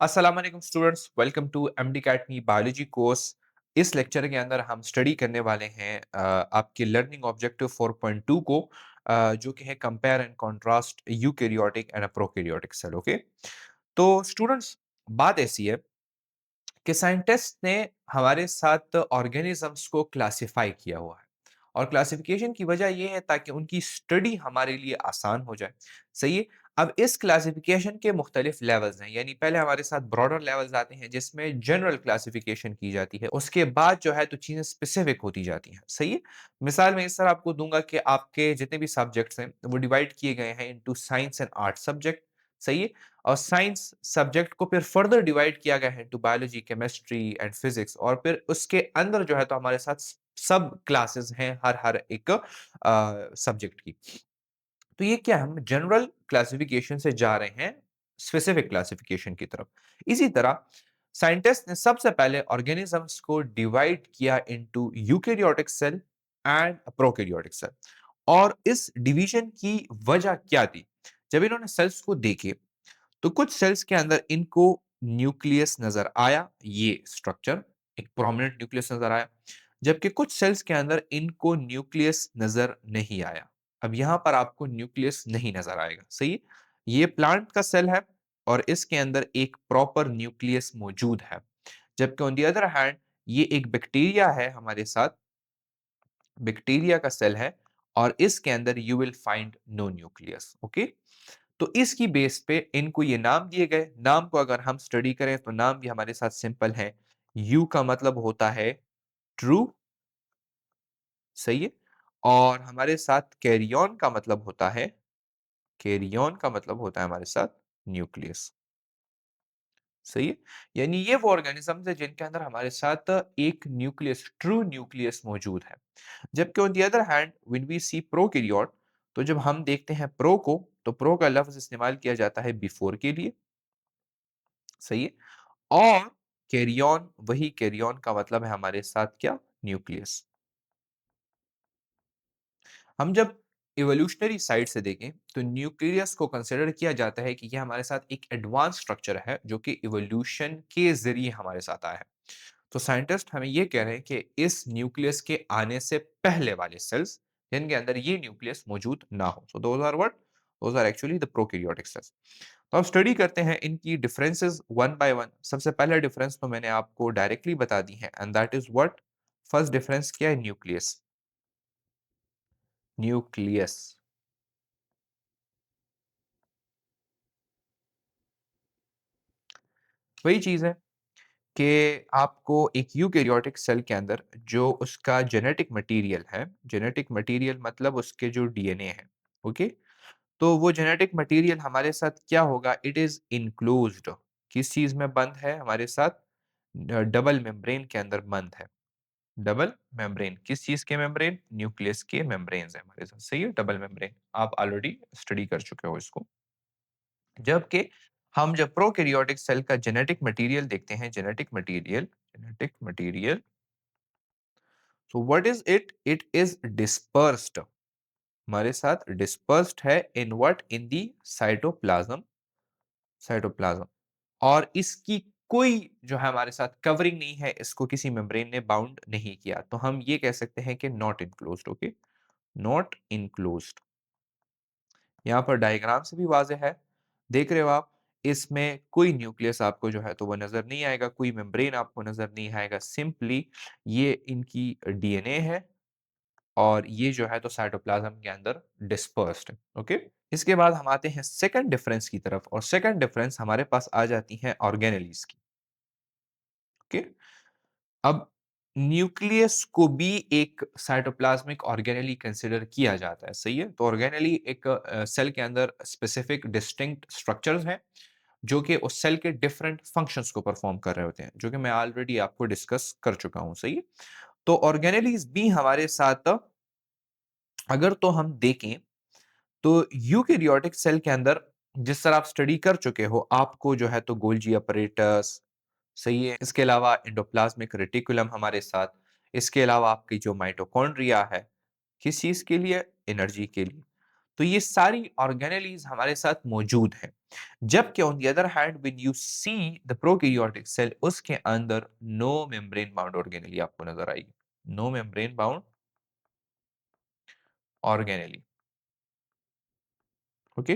अस्सलाम वालेकुम students, welcome to MD academy biology course. इस लेक्चर के अंदर हम स्टडी करने वाले हैं आपके लर्निंग ऑब्जेक्टिव 4.2 को, जो कि है compare and contrast eukaryotic and prokaryotic cell. Okay, तो स्टूडेंट्स, बात ऐसी है कि साइंटिस्ट ने हमारे साथ ऑर्गेनिजम्स को क्लासिफाई किया हुआ है और क्लासिफिकेशन की वजह यह है ताकि उनकी स्टडी हमारे लिए आसान हो जाए। सही है। अब इस क्लासिफिकेशन के मुख्तलिफ लेवल्स हैं, यानी पहले हमारे साथ ब्रॉडर लेवल्स आते हैं जिसमें जनरल क्लासिफिकेशन की जाती है, उसके बाद जो है तो चीजें स्पेसिफिक होती जाती हैं। सही है। मिसाल मैं इस तरह आपको दूंगा कि आपके जितने भी सब्जेक्ट्स हैं वो डिवाइड किए गए हैं into science and art subject. सही है। और साइंस सब्जेक्ट को फिर फर्दर डिवाइड किया गया है to biology, chemistry and physics, और फिर उसके अंदर जो है तो हमारे साथ सब क्लासेस हैं हर हर एक सब्जेक्ट की। तो ये क्या, हम जनरल क्लासिफिकेशन से जा रहे हैं स्पेसिफिक क्लासिफिकेशन की तरफ। इसी तरह साइंटिस्ट ने सबसे पहले ऑर्गेनिजम्स को डिवाइड किया into eukaryotic cell and prokaryotic cell. और इस डिवीजन की वजह क्या थी? जब इन्होंने सेल्स को देखे तो कुछ सेल्स के अंदर इनको न्यूक्लियस नजर आया, ये स्ट्रक्चर एक प्रोमिनेंट न्यूक्लियस नजर आया, जबकि कुछ सेल्स के अंदर इनको न्यूक्लियस नजर नहीं आया। अब यहां पर आपको न्यूक्लियस नहीं नजर आएगा। सही है? ये प्लांट का सेल है और इसके अंदर एक प्रॉपर न्यूक्लियस मौजूद है, जबकि ऑन द अदर हैंड ये एक बैक्टीरिया है हमारे साथ, बैक्टीरिया का सेल है और इसके अंदर you will find no nucleus. Okay, तो इसकी बेस पे इनको ये नाम दिए गए। नाम को अगर हम स्टडी करें तो नाम भी हमारे साथ सिंपल है। यू का मतलब होता है ट्रू। सही है। और हमारे साथ कैरियन का मतलब होता है, कैरियन का मतलब होता है हमारे साथ न्यूक्लियस। सही है। यानी ये वो ऑर्गेनिज्म है जिनके अंदर हमारे साथ एक न्यूक्लियस, ट्रू न्यूक्लियस मौजूद है। जबकि on the other hand when we see prokaryote, तो जब हम देखते हैं प्रो को, तो प्रो का लफ्ज इस्तेमाल किया जाता है बिफोर के लिए। सही है। और कैरियन, वही कैरियन का मतलब है हमारे साथ क्या, न्यूक्लियस। हम जब इवोल्यूशनरी साइड से देखें तो न्यूक्लियस को कंसिडर किया जाता है कि यह हमारे साथ एक एडवांस स्ट्रक्चर है जो कि इवोल्यूशन के जरिए हमारे साथ आया है। तो साइंटिस्ट हमें ये कह रहे हैं कि इस न्यूक्लियस के आने से पहले वाले सेल्स जिनके अंदर ये न्यूक्लियस मौजूद ना हो, so those are what, those are actually the prokaryotic cells. तो अब स्टडी करते हैं इनकी डिफरेंसेस वन बाय वन। सबसे पहला डिफरेंस तो मैंने आपको डायरेक्टली बता दी है, and that is what, first difference क्या है, न्यूक्लियस। न्यूक्लियस वही चीज है कि आपको एक यूकैरियोटिक सेल के अंदर जो उसका जेनेटिक मटेरियल है, जेनेटिक मटेरियल मतलब उसके जो डीएनए है, ओके, तो वो जेनेटिक मटेरियल हमारे साथ क्या होगा, इट इज इनक्लोज्ड। किस चीज में बंद है हमारे साथ, डबल मेम्ब्रेन के अंदर बंद है। डबल मेम्ब्रेन, किस चीज के मेम्ब्रेन, न्यूक्लियस के मेम्ब्रेन है हमारे साथ। सही है, डबल मेम्ब्रेन आप ऑलरेडी स्टडी कर चुके हो इसको। जबकि हम जब प्रोकैरियोटिक सेल का जेनेटिक मटेरियल देखते हैं, genetic material, genetic material, so what is it, it is dispersed. हमारे साथ डिस्पर्स्ड है in what, in the cytoplasm, cytoplasm. और इसकी कोई जो है हमारे साथ कवरिंग नहीं है, इसको किसी मेम्ब्रेन ने बाउंड नहीं किया, तो हम ये कह सकते हैं कि not enclosed. Okay, not enclosed. यहाँ पर डायग्राम से भी वाज़ेह है, देख रहे हो आप, इसमें कोई न्यूक्लियस आपको जो है तो वो नज़र नहीं आएगा, कोई मेम्ब्रेन आपको नज़र नहीं आएगा, सिंपली ये इनकी डीएनए है और ये जो है तो साइटोप्लाज्म के अंदर डिस्पर्स्ड है। ओके, इसके बाद हम आते हैं सेकंड डिफरेंस की तरफ, और सेकंड डिफरेंस हमारे पास आ जाती है ऑर्गेनेलीज की। ओके, अब न्यूक्लियस को भी एक साइटोप्लाज्मिक ऑर्गेनेली कंसिडर किया जाता है। सही है। तो ऑर्गेनेली एक सेल के अंदर स्पेसिफिक डिस्टिंक्ट स्ट्रक्चर्स हैं जो कि उस सेल के डिफरेंट फंक्शंस को परफॉर्म कर रहे होते हैं, जो कि मैं ऑलरेडी आपको डिस्कस कर चुका हूं। सही है। तो ऑर्गेनेलीज भी हमारे साथ अगर तो हम देखें तो यूकैरियोटिक सेल के अंदर जिस तरह आप स्टडी कर चुके हो, आपको जो है तो गोल्जी अपरेटस, सही है, इसके अलावा एंडोप्लाज्मिक रेटिकुलम हमारे साथ, इसके अलावा आपकी जो माइटोकॉन्ड्रिया है, किस चीज के लिए, एनर्जी के लिए। तो ये सारी ऑर्गेनेलीज हमारे साथ मौजूद हैं। जबकि on the other hand when you see the prokaryotic cell, उसके अंदर नो मेम्ब्रेन बाउंड ऑर्गेनेली आपको नजर आएगी। No membrane bound organelle. Okay.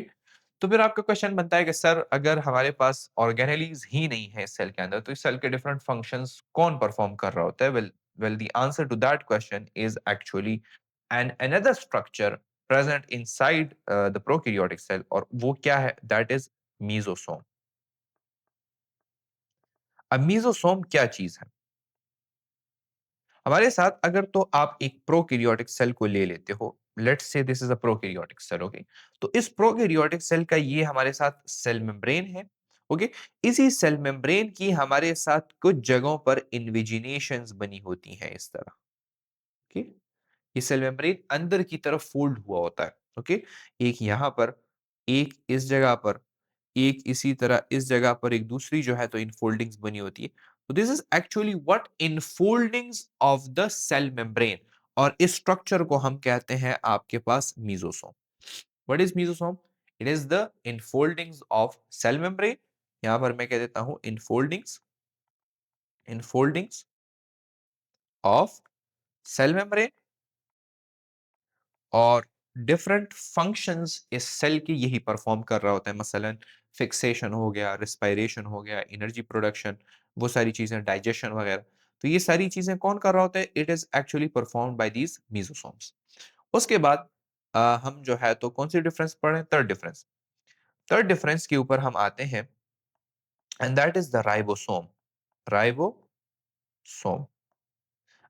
तो फिर आपका क्वेश्चन बनता है कि सर अगर हमारे पास ऑर्गेनेलीज ही नहीं है इस सेल के अंदर, तो इस सेल के डिफरेंट फंक्शंस कौन परफॉर्म कर रहा होता है? Well the answer to that question is actually an another structure present inside the prokaryotic cell, और वो क्या है? That is mesosome. अब मीजोसोम क्या चीज है हमारे साथ? अगर तो आप एक प्रोकैरियोटिक सेल को ले लेते हो, let's say this is a prokaryotic cell, okay. तो इस प्रोकैरियोटिक सेल का ये हमारे साथ सेल मेम्ब्रेन है, ओके। इसी सेल मेम्ब्रेन की हमारे साथ कुछ जगहों पर इन्विजिनेशंस बनी होती हैं इस तरह, ओके। ये सेल मेम्ब्रेन अंदर की तरफ फोल्ड हुआ होता है, ओके। एक यहां पर, एक इस जगह पर, एक इसी तरह इस जगह पर एक दूसरी जो है तो इनफोल्डिंग्स बनी होती है। तो this is actually what infoldings of the cell membrane, और इस स्ट्रक्चर को हम कहते हैं आपके पास mesosome. What is mesosome? It is the infoldings of cell membrane. यहां पर मैं कह देता हूं infoldings, infoldings of cell membrane, और डिफरेंट फंक्शंस इस सेल की यही परफॉर्म कर रहा होता है। मसलन फिक्सेशन हो गया, रिस्पायरेशन हो गया, एनर्जी प्रोडक्शन, वो सारी चीजें, डाइजेशन वगैरह। तो ये सारी चीजें कौन कर रहा होता है? It is actually performed by these mesosomes. उसके बाद हम जो है तो कौन सी डिफरेंस पढ़े? Third difference. थर्ड डिफरेंस के ऊपर हम आते हैं, and that is the ribosome. Ribosome.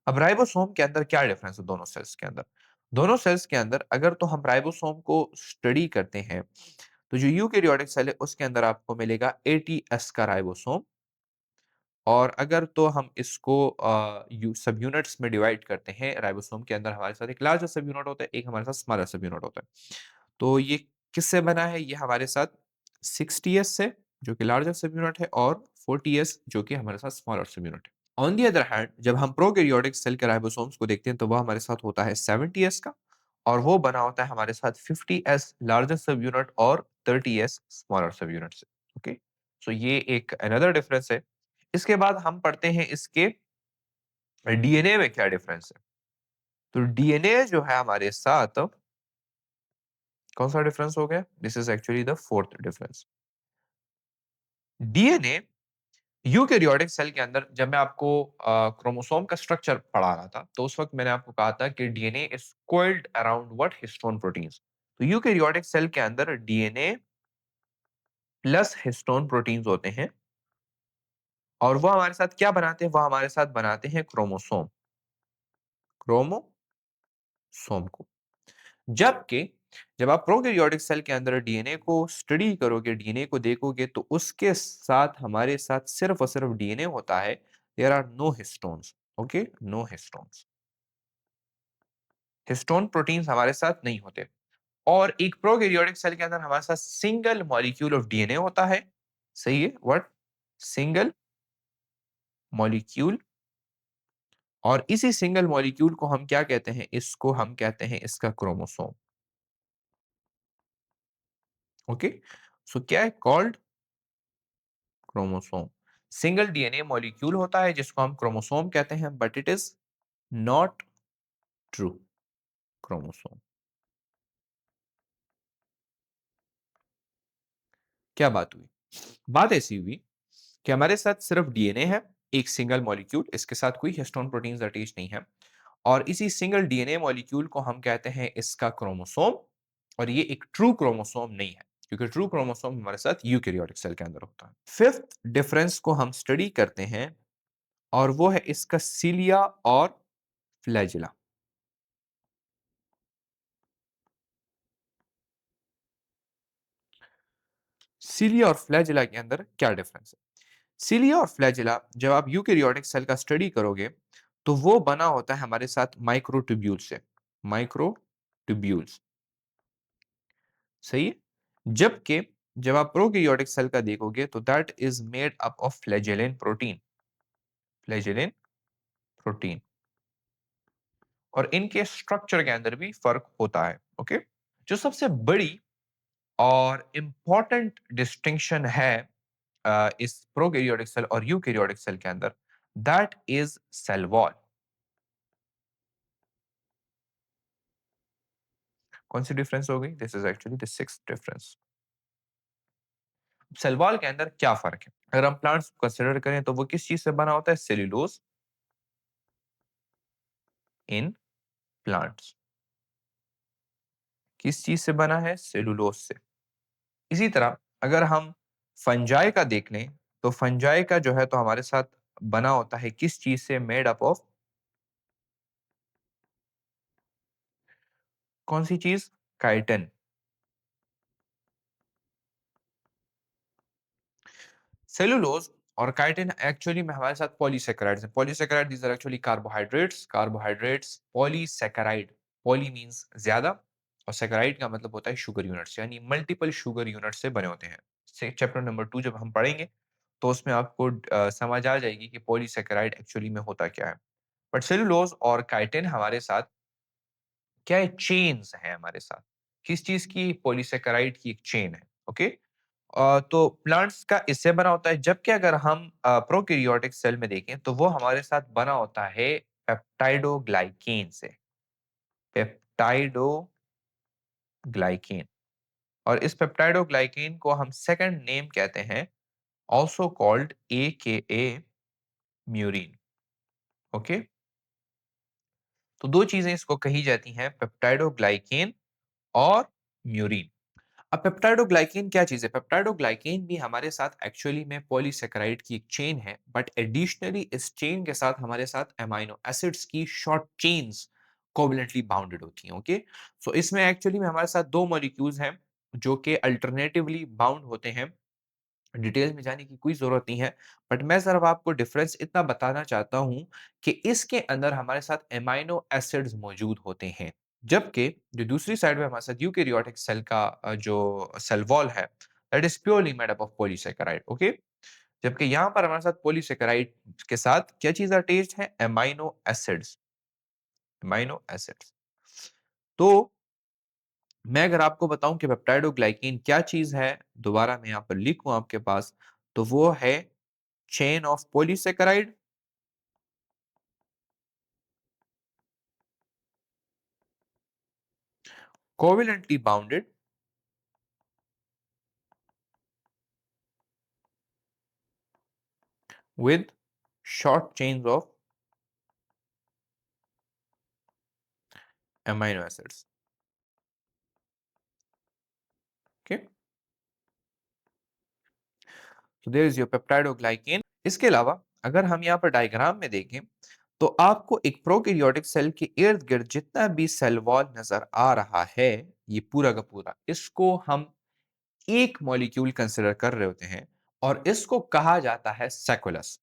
अब राइबोसोम के अंदर क्या डिफरेंस है दोनों सेल्स के अंदर? दोनों सेल्स के अंदर अगर तो हम राइबोसोम को स्टडी करते हैं, तो जो यूकेरियोटिक सेल है उसके अंदर आपको मिलेगा एटीएस का राइबोसोम। और अगर तो हम इसको सब यूनिट्स में डिवाइड करते हैं, राइबोसोम के अंदर हमारे साथ एक लार्जर सब यूनिट होता है, एक हमारे साथ स्मॉलर सब यूनिट होता है। तो ये किससे बना है? ये हमारे साथ 60s से, जो कि लार्जर सब यूनिट है, और 40s जो कि हमारे साथ स्मॉलर सब यूनिट है। ऑन दी अदर हैंड जब हम प्रोकैरियोटिक सेल के राइबोसोम्स को देखते हैं, तो वो हमारे साथ होता है 70s का, और वो बना होता है हमारे साथ 50s लार्जर सब यूनिट और 30s स्मॉलर सब यूनिट से, ओके। सो ये एक अनदर डिफरेंस है। इसके बाद हम पढ़ते हैं इसके डीएनए में क्या डिफरेंस है। तो डीएनए जो है हमारे साथ, कौन सा डिफरेंस हो गया? This is actually the fourth difference. DNA eukaryotic cell के अंदर, जब मैं आपको क्रोमोसोम का स्ट्रक्चर पढ़ा रहा था, तो उस वक्त मैंने आपको कहा था कि DNA is coiled around what? Histone proteins. तो यूकेरियोटिक सेल के अंदर डीएनए प्लस हिस्टोन प्रोटीन्स होते हैं, और वो हमारे साथ क्या बनाते हैं? वो हमारे साथ बनाते हैं क्रोमोसोम, क्रोमोसोम को। जबकि जब आप प्रोकैरियोटिक सेल के अंदर डीएनए को स्टडी करोगे, डीएनए को देखोगे, तो उसके साथ हमारे साथ सिर्फ और सिर्फ डीएनए होता है। There are no histones, okay, no histones. Histone proteins हमारे साथ नहीं होते। और एक प्रोकैरियोटिक सेल के अंदर हमारे साथ सिंगल मॉलिक्यूल ऑफ डीएनए होता है। सही है, व्हाट? Single molecule. और इसी सिंगल मॉलिक्यूल को हम क्या कहते हैं? इसको हम कहते हैं इसका क्रोमोसोम, ओके। सो क्या है? Called chromosome. Single DNA molecule होता है जिसको हम क्रोमोसोम कहते हैं, but it is not true chromosome. क्या बात हुई? बात ऐसी हुई कि हमारे साथ सिर्फ डीएनए है, एक सिंगल मॉलिक्यूल, इसके साथ कोई हिस्टोन प्रोटीन्स अटैच नहीं है, और इसी सिंगल डीएनए मॉलिक्यूल को हम कहते हैं इसका क्रोमोसोम। और ये एक ट्रू क्रोमोसोम नहीं है, क्योंकि ट्रू क्रोमोसोम हमारे साथ यूकेरियोटिक सेल के अंदर होता है। फिफ्थ डिफरेंस को हम स्टडी करते हैं, और वो है इसका सीलिया और फ्लैजिला। सीलिया और फ्लैजिला के अंदर क्या डिफरेंस है? सीलिया और फ्लैजिला जब आप यूकेरियोटिक सेल का स्टडी करोगे, तो वो बना होता है हमारे साथ माइक्रोट्यूब्यूल से, माइक्रोट्यूब्यूल्स। सही है। जबकि जब आप प्रोकैरियोटिक सेल का देखोगे, तो that is made up of flagellin protein, flagellin protein. और इनके स्ट्रक्चर के अंदर भी फर्क होता है, ओके। जो सबसे बड़ी और इम्पोर्टेंट डिस्टिंक्शन है इस प्रोकैरियोटिक सेल और यूकैरियोटिक सेल के अंदर, दैट इज सेल वॉल। कौन सी डिफरेंस हो गई? This is actually the sixth difference. Cell wall के अंदर क्या फर्क है? अगर हम प्लांट्स को कंसिडर करें तो वो किस चीज से बना होता है? Cellulose in plants. किस चीज से बना है? सेलुलोज से। इसी तरह अगर हम फंजाई का देख लें तो फंजाई का जो है तो हमारे साथ बना होता है किस चीज से? मेड अप ऑफ कौन सी चीज? काइटिन। सेलुलोज और काइटिन एक्चुअली में हमारे साथ पॉलीसेकेराइड्स हैं। Polysaccharide these are actually carbohydrates. Carbohydrates polysaccharide, poly means ज्यादा और सेकेराइड का मतलब होता है शुगर यूनिट्स, यानी मल्टीपल शुगर यूनिट से बने होते हैं। चैप्टर नंबर 2 जब हम पढ़ेंगे तो उसमें आपको समझ आ जाएगी कि पॉलीसेकेराइड एक्चुअली में होता क्या है। बट सेलुलोज और काइटिन हमारे साथ क्या है? चेन्स हैं हमारे साथ। किस चीज की? पॉलीसेकेराइड की एक चेन है। ओके। तो प्लांट्स का इससे बना होता है, जबकि अगर हम प्रोकैरियोटिक सेल में देखें तो वो हमारे साथ बना होता है पेप्टाइडोग्लाइकेन से। पेप्टाइडोग्लाइकेन। और इस पेप्टाइडोग्लाइकेन को हम सेकंड नेम कहते हैं, also called AKA murein. Okay. तो दो चीजें इसको कही जाती हैं, पेप्टाइडोग्लाइकेन और म्यूरिन। अब पेप्टाइडोग्लाइकेन क्या चीज है? पेप्टाइडोग्लाइकेन भी हमारे साथ एक्चुअली में पॉलीसेकेराइड की एक चेन है, बट एडिशनली इस चेन के साथ हमारे साथ अमीनो एसिड्स की शॉर्ट चेन्स कोवलेंटली बाउंडेड होती हैं। ओके। सो इसमें एक्चुअली में हमारे साथ दो मॉलिक्यूल्स हैं जो कि अल्टरनेटिवली बाउंड होते हैं। डिटेल में जाने की कोई ज़रूरत नहीं है, बट मैं सिर्फ आपको डिफरेंस इतना बताना चाहता हूँ कि इसके अंदर हमारे साथ एमाइनो एसिड्स मौजूद होते हैं। जबकि जो दूसरी साइड में हमारे साथ यूकेरियोटिक सेल का जो सेल वॉल है, that is purely made up of polysaccharide. Okay. जबकि यहाँ पर हमारे साथ पॉलीसैकेराइड के साथ क्या चीज़ अटैच्ड है? Amino acids. Amino acids. तो मैं अगर आपको बताऊं कि पेप्टाइडोग्लाइकेन क्या चीज़ है, दोबारा मैं यहाँ पर लिखूं आपके पास, तो वो है chain of polysaccharide covalently bounded with short chains of amino acids. Okay, so there is your peptidoglycan. इसके अलावा अगर हम यहाँ पर डायग्राम में देखें तो आपको एक प्रोकैरियोटिक सेल के इर्द गिर्द जितना भी सेल वॉल नजर आ रहा है, ये पूरा का पूरा, इसको हम एक मॉलिक्यूल कंसिडर कर रहे होते हैं और इसको कहा जाता है सेकुलस।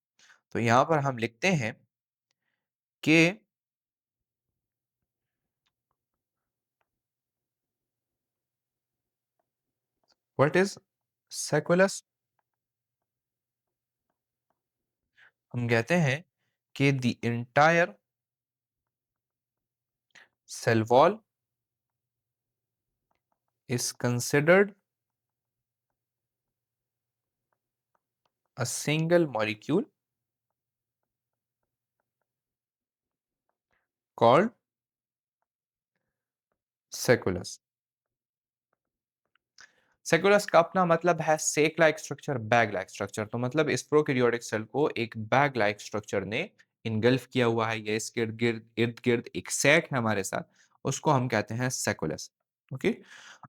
तो यहां पर हम लिखते हैं कि व्हाट इज सेकुलस? हम कहते हैं कि the entire cell wall is considered a single molecule called sacculus. Sacculus का अपना मतलब है sac like structure, bag like structure. तो मतलब इस प्रोकैरियोटिक सेल को एक बैग लाइक स्ट्रक्चर ने इनगल्फ किया हुआ है, या इसके इर्द गिर्द एक सैक है हमारे साथ, उसको हम कहते हैं सेकुलस। ओके।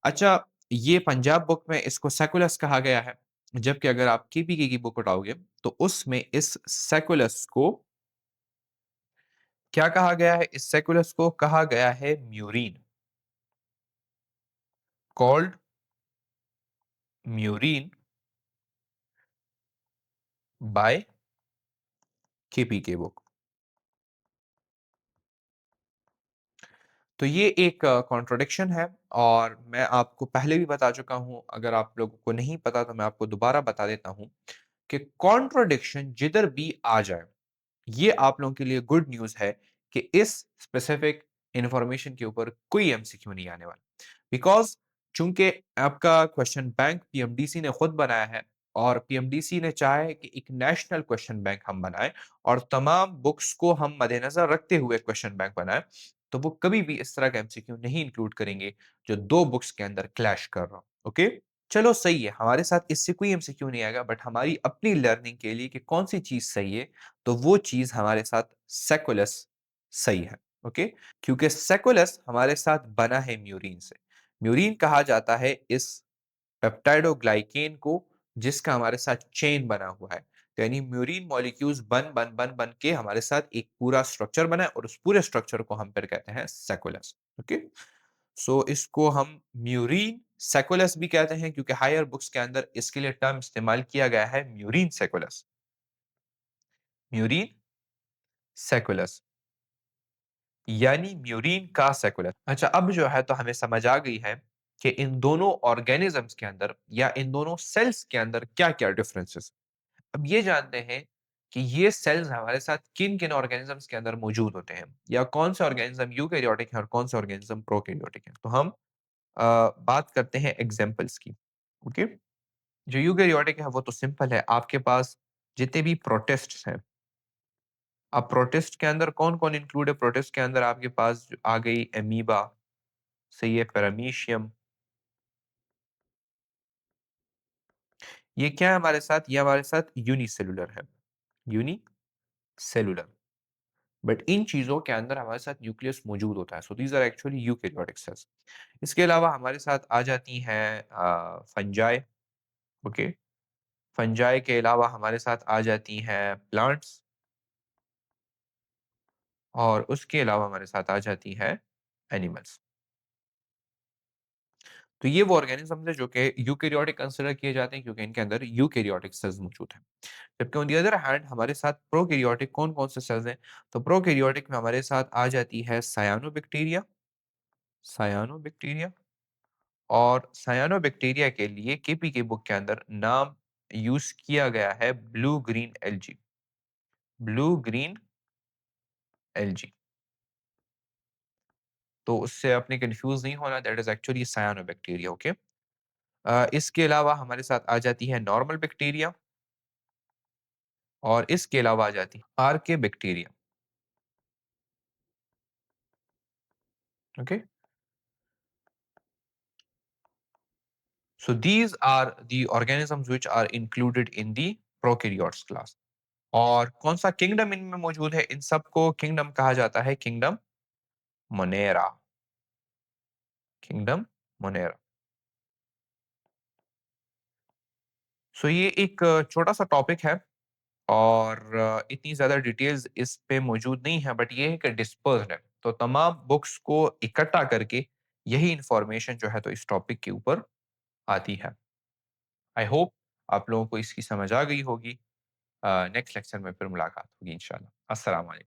अच्छा, ये पंजाब बुक में इसको सेकुलस कहा गया है, जबकि अगर आप केपीके की बुक उठाओगे तो उसमें इस सेकुलस को क्या कहा गया है? इस सेकुलस को कहा गया है murein, called murein by KPK book. तो ये एक कॉन्ट्रडिक्शन है और मैं आपको पहले भी बता चुका हूं, अगर आप लोगों को नहीं पता तो मैं आपको दोबारा बता देता हूं कि कॉन्ट्रडिक्शन जिधर भी आ जाए, ये आप लोगों के लिए गुड न्यूज़ है कि इस स्पेसिफिक इंफॉर्मेशन के ऊपर कोई एमसीक्यू नहीं आने वाला। बिकॉज़ चूँकि आपका क्वेश्चन बैंक पीएमडीसी ने खुद बनाया है और पीएमडीसी ने चाहा है कि एक नेशनल क्वेश्चन बैंक हम बनाएँ और तमाम बुक्स को हम मद्देनज़र रखते हुए क्वेश्चन बैंक बनाएँ, तो वो कभी भी इस तरह का एमसीक्यू नहीं इंक्लूड करेंगे, जो 2 बुक्स के अंदर क्लैश कर रहा हो। ओके? चलो सही है, हमारे साथ इससे कोई एमसीक्यू नहीं आएगा बट हमारी अपनी लर्निंग के लिए कि कौन-सी चीज़ सही है, तो वो चीज़ हमारे साथ सेक्युलस सही है। ओके? क्योंकि सेक्युलस हमारे साथ बना है म्यूरिन से। म्यूरिन कहा जाता है इस पेप्टाइडोग्लाइकेन को जिसका हमारे साथ चेन बना हुआ है। तो यानी म्यूरिन मॉलिक्यूल्स बन के हमारे साथ एक पूरा स्ट्रक्चर बना है और उस पूरे स्ट्रक्चर को हम फिर कहते हैं सेक्युलस। ओके? सो इसको हम म्यूरिन सेक्युलस भी कहते हैं क्योंकि हायर बुक्स के अंदर इसके लिए टर्म इस्तेमाल किया गया है म्यूरिन सेक्युलस। म्यूरिन सेक्युलस यानी म्यूरिन का सेक्युलस। अच्छा, अब जो है तो हमें समझ आ गई है कि इन दोनों ऑर्गेनिजम्स के अंदर या इन दोनों सेल्स के अंदर क्या-क्या डिफरेंसेस। अब ये जानते हैं कि ये सेल्स हमारे साथ किन-किन ऑर्गेनिजम्स के अंदर मौजूद होते हैं या कौन से ऑर्गेनिज्म यूकेरियोटिक है और कौन से ऑर्गेनिज्म प्रोकैरियोटिक है। तो हम बात करते हैं एग्जांपल्स की। ओके? जो यूकेरियोटिक है वो तो सिंपल है। आपके पास जितने भी प्रोटिस्ट्स हैं, अब प्रोटिस्ट के अंदर कौन-कौन इंक्लूड है? प्रोटिस्ट के अंदर आपके पास आ गई अमीबा, सही है, पैरामीशियम। ये क्या है हमारे साथ? ये हमारे साथ यूनिसेल्युलर है, यूनिसेल्युलर। बट इन चीज़ों के अंदर हमारे साथ न्यूक्लियस मौजूद होता है। So these are actually eukaryotic cells. इसके अलावा हमारे साथ आ जाती हैं फंजाई। ओके? फंजाई के अलावा हमारे साथ आ जाती हैं प्लांट्स और उसके अलावा हमारे साथ आ जाती हैं एनिमल्स। तो ये वो ऑर्गेनिज़म्स हैं जो कि यूकेरियोटिक कंसिडर किए जाते हैं क्योंकि इनके अंदर यूकेरियोटिक सेल्स मौजूद हैं। जबकि ऑन द अदर हैंड हमारे साथ प्रोकैरियोटिक कौन-कौन से सेल्स हैं? तो प्रोकैरियोटिक में हमारे साथ आ जाती है सायानोबैक्टीरिया, सायानोबैक्टीरिया और सायानोबैक्टीरिया के लिए केपी की बुक के अंदर नाम यूज़ किया गया है blue green algae, blue green algae. तो उससे आपने कन्फ्यूज़ नहीं होना, दैट इज़ एक्चुअली सायानोबैक्टीरिया। ओके? इसके अलावा हमारे साथ आ जाती है नॉर्मल बैक्टीरिया और इसके अलावा आ जाती है archaebacteria. Okay? So these are the organisms which are included in the prokaryotes class. और कौन सा किंगडम इनमें मौजूद है? इन सबको किंगडम कहा जाता है किंगडम मोनेरा, किंगडम मोनेरा। सो ये एक छोटा-सा टॉपिक है और इतनी ज़्यादा डिटेल्स इस पे मौजूद नहीं है बट ये है कि डिस्पर्स्ड है। तो तमाम बुक्स को इकट्ठा करके यही इन्फॉर्मेशन जो है तो इस टॉपिक के ऊपर आती है। आई होप आप लोगों को इसकी समझ आ गई होगी। नेक्स्ट लेक्चर में फिर मुलाकात होगी इंशाल्लाह। अस्सलाम वालेकुम।